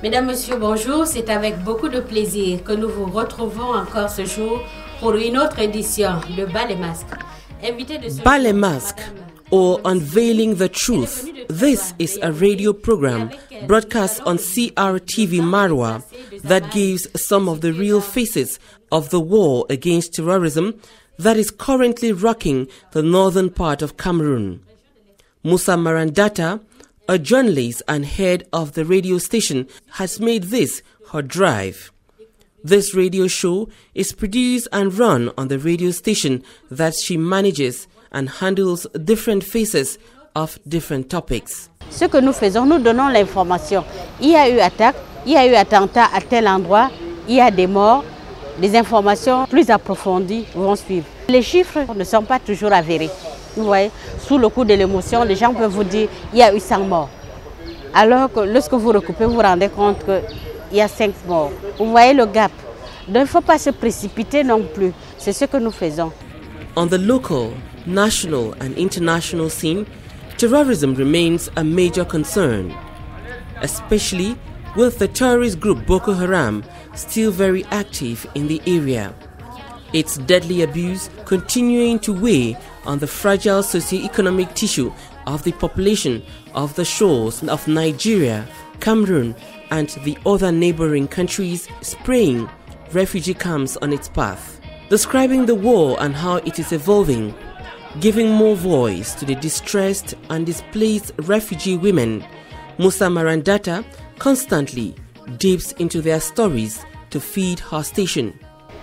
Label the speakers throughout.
Speaker 1: Mesdames, Messieurs, bonjour. C'est avec beaucoup de plaisir que nous vous retrouvons encore ce jour pour une autre édition de Bas les Masques.
Speaker 2: Bas les Masques, or Unveiling the Truth. This is a radio program broadcast on CRTV Marwa that gives some of the real faces of the war against terrorism that is currently rocking the northern part of Cameroon. Musa Marandata, a journalist and head of the radio station, has made this her drive. This radio show is produced and run on the radio station that she manages and handles different faces of different topics.
Speaker 3: Ce que nous faisons, nous donnons l'information. Il y a eu attaque, il y a eu attentat à tel endroit, il y a des morts. Des informations plus approfondies vont suivre. Les chiffres ne sont pas toujours avérés. Vous voyez, sous le coup de l'émotion, les gens peuvent vous dire il y a eu 100 morts. Alors que lorsque vous recoupez, vous vous rendez compte qu'il y a 5 morts. Vous voyez le gap. Donc il ne faut pas se précipiter non plus. C'est ce que nous faisons.
Speaker 2: On the local, national and international scene, terrorism remains a major concern, especially with the terrorist group Boko Haram still very active in the area. Its deadly abuse continuing to weigh on the fragile socio-economic tissue of the population of the shores of Nigeria, Cameroon and the other neighboring countries, spraying refugee camps on its path. Describing the war and how it is evolving, giving more voice to the distressed and displaced refugee women, Musa Marandata constantly dips into their stories to feed her station.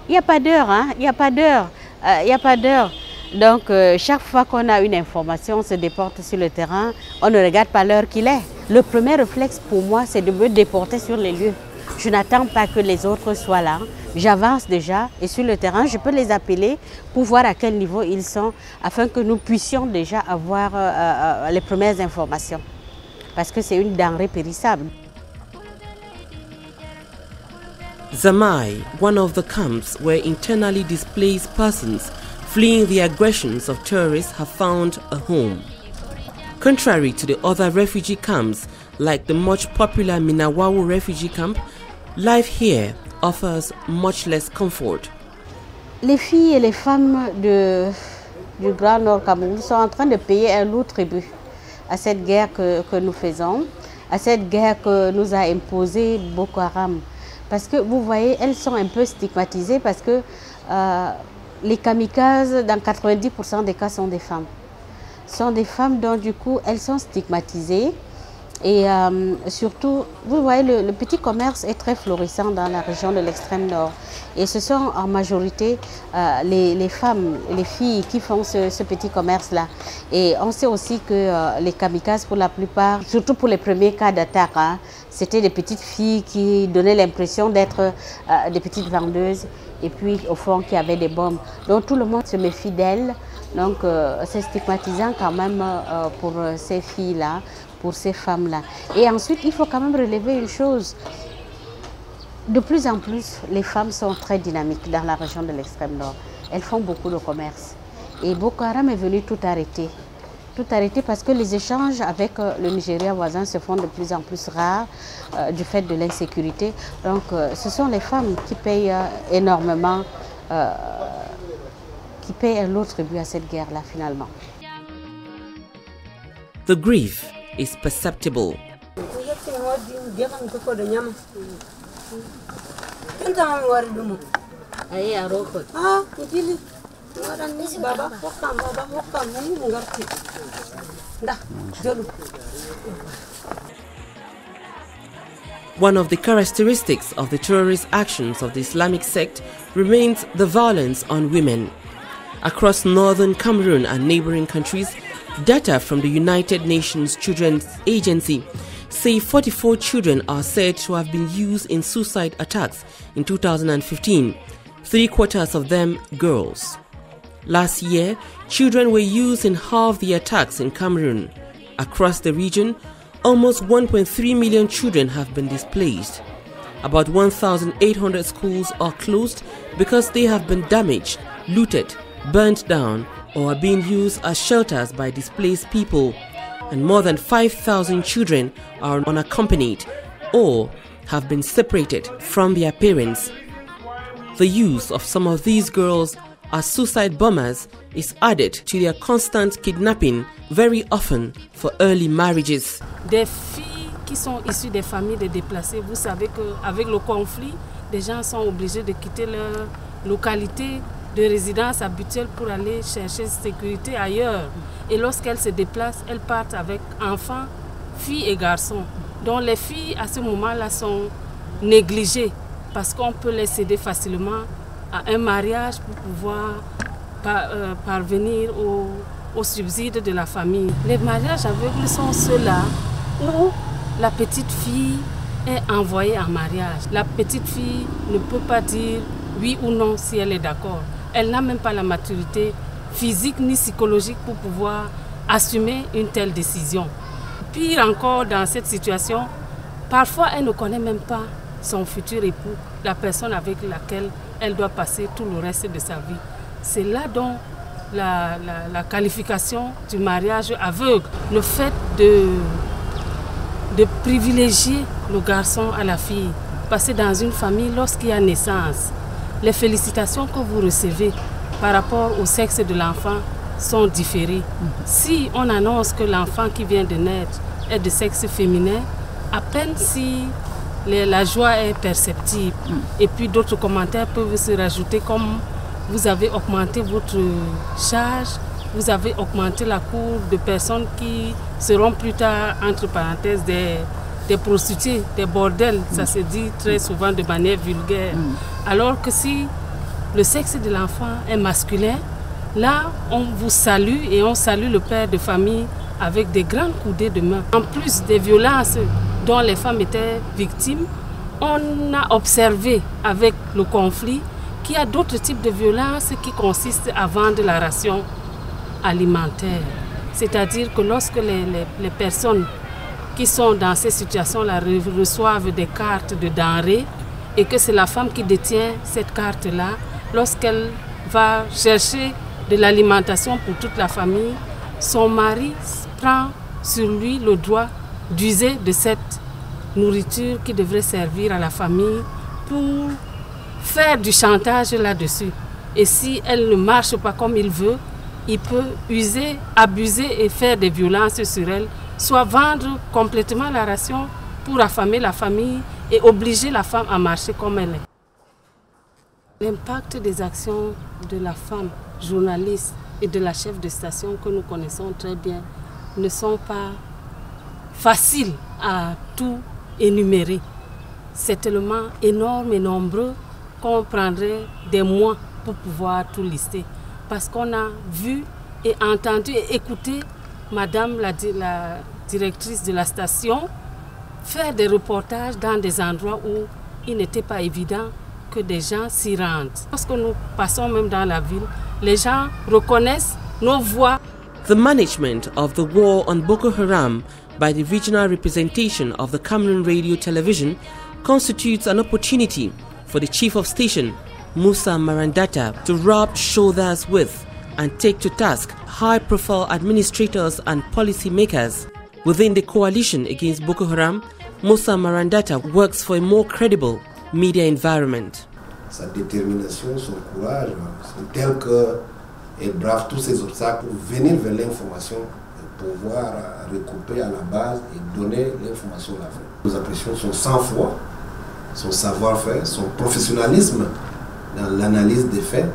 Speaker 3: Il n'y a pas d'heure, hein? Il n'y a pas d'heure. Il n'y a pas d'heure. Donc, chaque fois qu'on a une information, on se déporte sur le terrain, on ne regarde pas l'heure qu'il est. Le premier réflexe pour moi, c'est de me déporter sur les lieux. Je n'attends pas que les autres soient là. J'avance déjà et sur le terrain, je peux les appeler pour voir à quel niveau ils sont, afin que nous puissions déjà avoir les premières informations. Parce que c'est une denrée périssable.
Speaker 2: Zamai, one of the camps where internally displaced persons fleeing the aggressions of terrorists have found a home. Contrary to the other refugee camps, like the much popular Minawawu refugee camp, life here offers much less comfort.
Speaker 3: Les filles et les femmes du Grand Nord Cameroun sont en train de payer un lourd tribut à cette guerre que nous faisons, à cette guerre que nous a imposée Boko Haram. Parce que vous voyez, elles sont un peu stigmatisées parce que les kamikazes, dans 90% des cas, sont des femmes. Sont des femmes dont du coup, elles sont stigmatisées. Et surtout, vous voyez, le petit commerce est très florissant dans la région de l'extrême nord. Et ce sont en majorité les femmes, les filles qui font ce petit commerce-là. Et on sait aussi que les kamikazes, pour la plupart, surtout pour les premiers cas d'attaque, hein, c'était des petites filles qui donnaient l'impression d'être des petites vendeuses et puis au fond qui avaient des bombes. Donc tout le monde se méfie d'elles. Donc c'est stigmatisant quand même pour ces filles-là, pour ces femmes-là. Et ensuite, il faut quand même relever une chose. De plus en plus, les femmes sont très dynamiques dans la région de l'extrême nord. Elles font beaucoup de commerce. Et Boko Haram est venu tout arrêter. Tout arrêter parce que les échanges avec le Nigeria voisin se font de plus en plus rares du fait de l'insécurité. Donc ce sont les femmes qui payent énormément, qui payent un lourd tribut à cette guerre-là finalement.
Speaker 2: The grief is perceptible. One of the characteristics of the terrorist actions of the Islamic sect remains the violence on women. Across northern Cameroon and neighboring countries, data from the United Nations Children's Agency say 44 children are said to have been used in suicide attacks in 2015, 3/4 of them girls. Last year, children were used in half the attacks in Cameroon. Across the region, almost 1.3 million children have been displaced. About 1,800 schools are closed because they have been damaged, looted, burnt down, or are being used as shelters by displaced people. And more than 5,000 children are unaccompanied or have been separated from their parents. The use of some of these girls as suicide bombers is added to their constant kidnapping, very often for early marriages.
Speaker 4: Des filles qui sont issues des familles de déplacés, vous savez qu'avec le conflit, des gens sont obligés de quitter leur localité de résidence habituelle pour aller chercher sécurité ailleurs. Et lorsqu'elles se déplacent, elles partent avec enfants, filles et garçons. Donc les filles à ce moment-là sont négligées parce qu'on peut les céder facilement à un mariage pour pouvoir parvenir au subside de la famille. Les mariages aveugles sont ceux-là où la petite fille est envoyée en mariage. La petite fille ne peut pas dire oui ou non si elle est d'accord. Elle n'a même pas la maturité physique ni psychologique pour pouvoir assumer une telle décision. Pire encore dans cette situation, parfois elle ne connaît même pas son futur époux, la personne avec laquelle elle doit passer tout le reste de sa vie. C'est là donc la qualification du mariage aveugle, le fait de privilégier le garçon à la fille. Parce que dans une famille, lorsqu'il y a naissance, les félicitations que vous recevez par rapport au sexe de l'enfant sont différées. Si on annonce que l'enfant qui vient de naître est de sexe féminin, à peine si la joie est perceptible. Et puis d'autres commentaires peuvent se rajouter comme vous avez augmenté votre charge, vous avez augmenté la cour de personnes qui seront plus tard, entre parenthèses, des prostituées, des bordels. Ça se dit très souvent de manière vulgaire. Alors que si le sexe de l'enfant est masculin, là, on vous salue et on salue le père de famille avec des grandes coudées de main. En plus des violences dont les femmes étaient victimes, on a observé avec le conflit qu'il y a d'autres types de violences qui consistent à vendre la ration alimentaire. C'est-à-dire que lorsque les personnes qui sont dans ces situations-là reçoivent des cartes de denrées et que c'est la femme qui détient cette carte-là, lorsqu'elle va chercher de l'alimentation pour toute la famille, son mari prend sur lui le droit d'user de cette nourriture qui devrait servir à la famille pour faire du chantage là-dessus. Et si elle ne marche pas comme il veut, il peut user, abuser et faire des violences sur elle, soit vendre complètement la ration pour affamer la famille et obliger la femme à marcher comme elle est. L'impact des actions de la femme journaliste et de la chef de station que nous connaissons très bien ne sont pas faciles à tout énumérer. C'est tellement énorme et nombreux qu'on prendrait des mois pour pouvoir tout lister. Parce qu'on a vu et entendu et écouté Madame la directrice de la station faire des reportages dans des endroits où il n'était pas évident que des gens s'y rendent. Lorsque nous passons même dans la ville, les gens reconnaissent nos voix.
Speaker 2: The management of the war on Boko Haram by the regional representation of the Cameroon Radio Television constitutes an opportunity for the Chief of Station, Musa Marandata, to rub shoulders with and take to task high-profile administrators and policymakers. Within the coalition against Boko Haram, Musa Marandata works for a more credible media environment.
Speaker 5: Sa détermination, son courage, c'est tel qu'elle brave tous ces obstacles pour venir vers l'information et pouvoir recouper à la base et donner l'information à la fin. Nous apprécions son sang-froid, son savoir-faire, son professionnalisme dans l'analyse des faits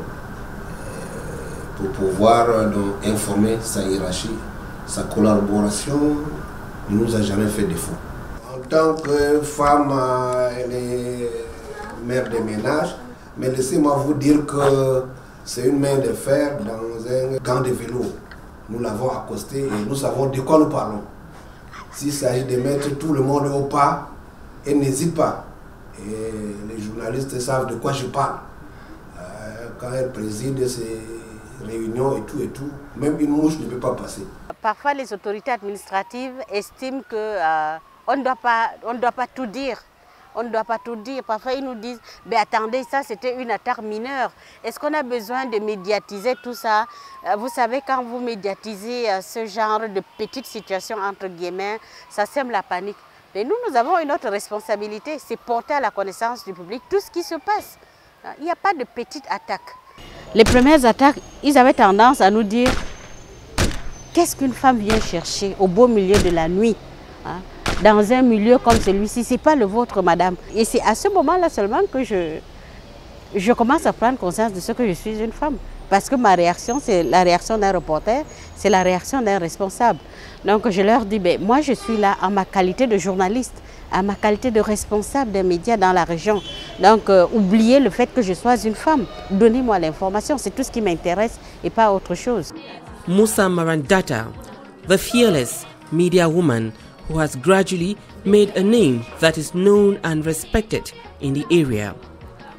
Speaker 5: pour pouvoir donc informer sa hiérarchie. Sa collaboration ne nous a jamais fait défaut. En tant que femme, elle est mère de ménage, mais laissez-moi vous dire que c'est une main de fer dans un gant de vélo. Nous l'avons accosté et nous savons de quoi nous parlons. S'il s'agit de mettre tout le monde au pas, elle n'hésite pas. Et les journalistes savent de quoi je parle. Quand elle préside ces réunions et tout, même une mouche ne peut pas passer.
Speaker 3: Parfois, les autorités administratives estiment qu'on ne doit pas tout dire. On ne doit pas tout dire. Parfois, ils nous disent, mais attendez, ça c'était une attaque mineure. Est-ce qu'on a besoin de médiatiser tout ça? Vous savez, quand vous médiatisez ce genre de petites situations, entre guillemets, ça sème la panique. Mais nous avons une autre responsabilité, c'est porter à la connaissance du public tout ce qui se passe. Il n'y a pas de petites attaques. Les premières attaques, ils avaient tendance à nous dire qu'est-ce qu'une femme vient chercher au beau milieu de la nuit, hein, dans un milieu comme celui-ci, ce n'est pas le vôtre, madame. Et c'est à ce moment-là seulement que je commence à prendre conscience de ce que je suis une femme. Parce que ma réaction, c'est la réaction d'un reporter, c'est la réaction d'un responsable. Donc je leur dis, ben, moi je suis là en ma qualité de journaliste, en ma qualité de responsable des médias dans la région. Donc oubliez le fait que je sois une femme. Donnez-moi l'information, c'est tout ce qui m'intéresse et pas autre chose.
Speaker 2: Musa Marandata, the fearless media woman who has gradually made a name that is known and respected in the area.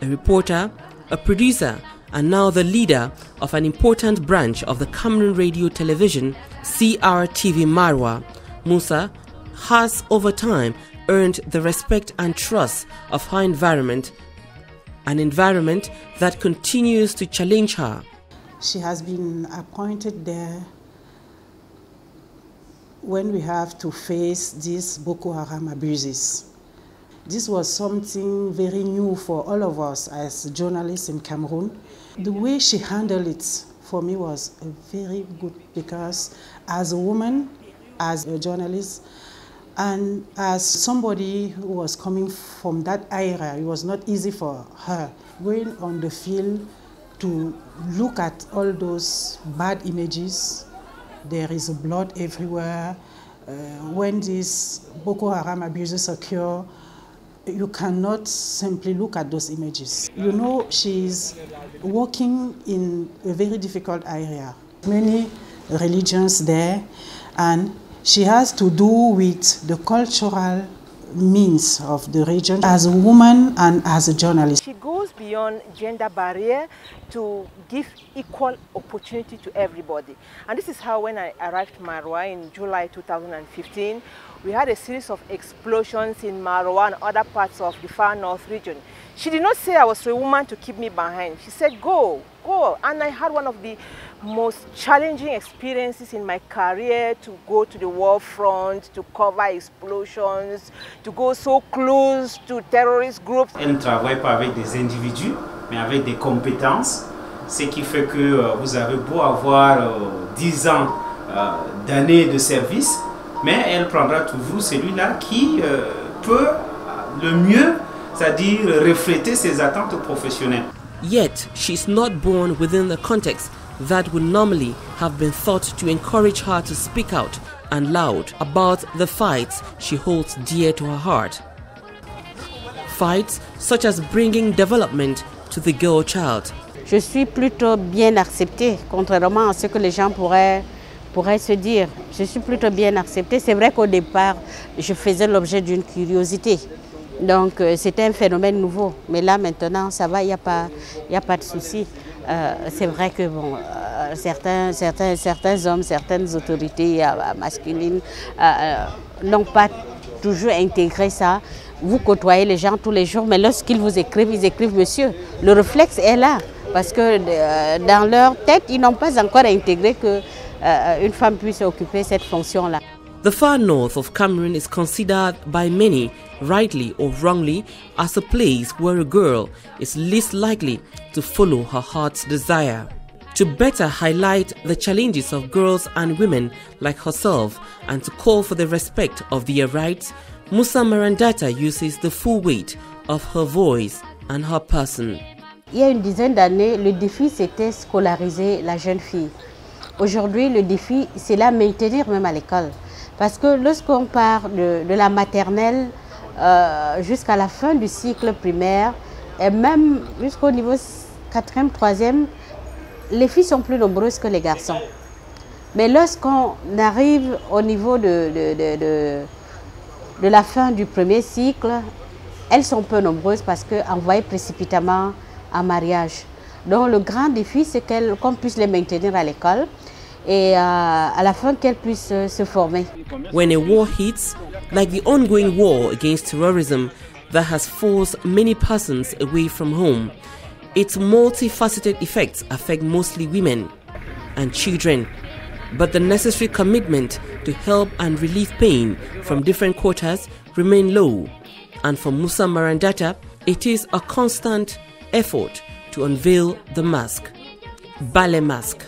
Speaker 2: A reporter, a producer, and now the leader of an important branch of the Cameroon Radio Television, CRTV Marwa, Musa has over time earned the respect and trust of her environment, an environment that continues to challenge her.
Speaker 6: She has been appointed there when we have to face these Boko Haram abuses. This was something very new for all of us as journalists in Cameroon. The way she handled it for me was very good because as a woman, as a journalist, and as somebody who was coming from that area, it was not easy for her going on the field to look at all those bad images. There is blood everywhere. When these Boko Haram abuses occur, you cannot simply look at those images. You know, she's working in a very difficult area. Many religions there, and she has to do with the cultural means of the region as a woman and as a journalist.
Speaker 7: She goes beyond gender barrier to give equal opportunity to everybody. And this is how when I arrived in Marwa in July 2015, we had a series of explosions in Marwa and other parts of the far north region. She did not say I was a woman to keep me behind. She said, go, go. And I had one of the most challenging experiences in my career to go to the war front, to cover explosions, to go so close to terrorist groups.
Speaker 8: Elle ne travaille pas avec des individus, mais avec des compétences, ce qui fait que vous avez beau avoir 10 ans d'années de service, mais elle prendra toujours celui-là qui peut le mieux, c'est-à-dire refléter ses attentes professionnelles.
Speaker 2: Yet, she is not born within the context that would normally have been thought to encourage her to speak out and loud about the fights she holds dear to her heart. Fights such as bringing development to the girl child.
Speaker 3: Je suis plutôt bien acceptée, contrairement à ce que les gens pourraient se dire. Je suis plutôt bien acceptée. C'est vrai qu'au départ, je faisais l'objet d'une curiosité. Donc c'était un phénomène nouveau. Mais là maintenant, ça va, il n'y a pas de souci. C'est vrai que bon, certains hommes, certaines autorités masculines n'ont pas toujours intégré ça. Vous côtoyez les gens tous les jours, mais lorsqu'ils vous écrivent, ils écrivent monsieur. Le réflexe est là, parce que dans leur tête, ils n'ont pas encore intégré qu'une femme puisse occuper cette fonction-là.
Speaker 2: The far north of Cameroon is considered by many, rightly or wrongly, as a place where a girl is least likely to follow her heart's desire. To better highlight the challenges of girls and women like herself and to call for the respect of their rights, Musa Marandata uses the full weight of her voice and her person.
Speaker 3: Il y a une dizaine d'années, le défi c'était scolariser la jeune fille. Aujourd'hui, le défi c'est la maintenir même à l'école. Parce que lorsqu'on part de la maternelle jusqu'à la fin du cycle primaire, et même jusqu'au niveau 4e, 3e, les filles sont plus nombreuses que les garçons. Mais lorsqu'on arrive au niveau de la fin du premier cycle, elles sont peu nombreuses parce qu'envoyées précipitamment en mariage. Donc le grand défi, c'est qu'on puisse les maintenir à l'école. Et à la fin qu'elles puissent se former.
Speaker 2: When a war hits, like the ongoing war against terrorism that has forced many persons away from home, its multifaceted effects affect mostly women and children. but the necessary commitment to help and relieve pain from different quarters remain low. And for Musa Marandata, it is a constant effort to unveil the mask. Ballet mask.